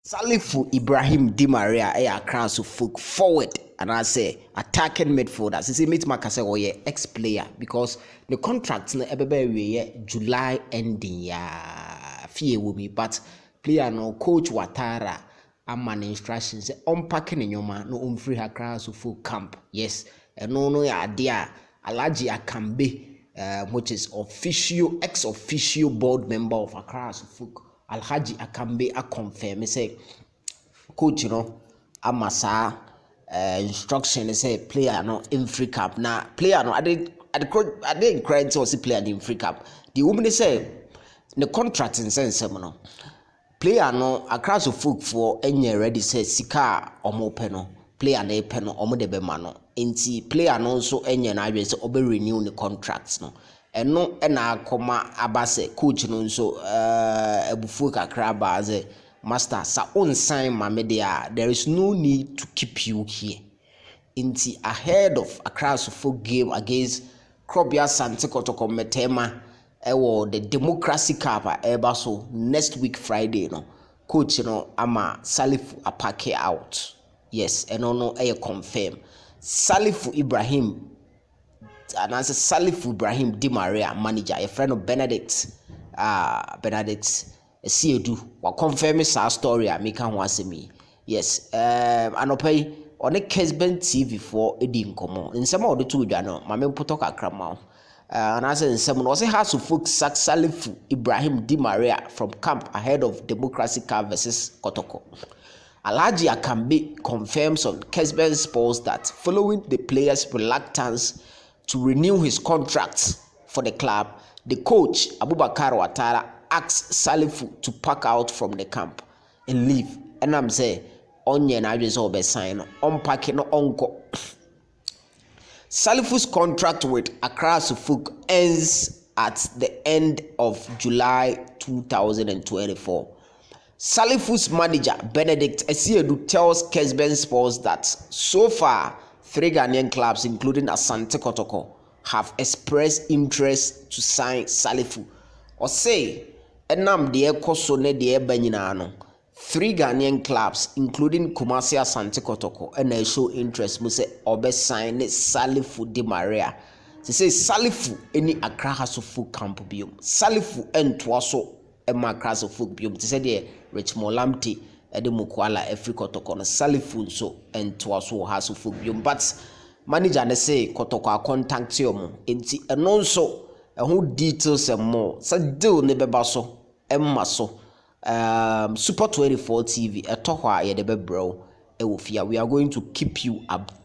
SALIFU IBRAHIM Leaves Hearts forward and I say attacking midfielder. Since meet Makase or ex-player because the contract na ebebe July ending ya fee will be but player no coach Watara and instructions say unpacking in your man no free her crowds full camp. Yes, and no idea Alaji Akambe which is ex-official board member of Accra Suffolk. Alhaji Akambe a confirm say coach amasa instruction say player no in free camp na player no I didn't credit or see player in free camp the woman say the contract in sense no player no across the folk for any ready say sika omo pe no player na pe no omo de be ma no enti player no so any na adwe say obe renew the contracts no eno na akoma abase coach no so ebufu kakra ba ze master sa on sign mamede there is no need to keep you here inti ahead of Accra Suffolk game against Krobia Sante Kotoko Metema ewo the Democracy Cup eba so next week Friday no coach no ama SALIFU apake out yes eno no confirm SALIFU Ibrahim and as SALIFU Ibrahim manager a friend of Benedict Siedu wa confirm sa story a make kan wasemi yes anopay on the Kesben TV for edi nkomo nsema o de to dwa no ma me poto kakra ma and as nsema no say has to focus SALIFU Ibrahim from camp ahead of Democracy Cup versus Kotoko. Alhaji Akambe confirms on Kesben Sports that following the player's reluctance to renew his contract for the club, the coach Abubakar Watara asked SALIFU to pack out from the camp and leave. And I'm saying, onye na adwe so be sign unpacking no onko. SALIFU's contract with Accra Suffolk ends at the end of July 2024. SALIFU's manager Benedict Siedu tells Kesben Sports that so far 3 Ghanaian clubs including Asante Kotoko have expressed interest to sign SALIFU. Or say enam de ekoso ne de eba nyina no 3 Ghanaian clubs including Kumasi Asante Kotoko and show interest mu say obe sign SALIFU Di Maria. They say SALIFU any Accra Suffolk camp biom. SALIFU entwa so ema Accra Suffolk biom. They say de Richmond Lamte ede mukwala every Kotoko no SALIFU so entwa so ha Suffolk biom but manager ne say Kotoko a contact you enti eno so who details and more sa deal ne beba so emma so Super 24 TV eto hwa ye de bebro e wo fia we are going to keep you updated.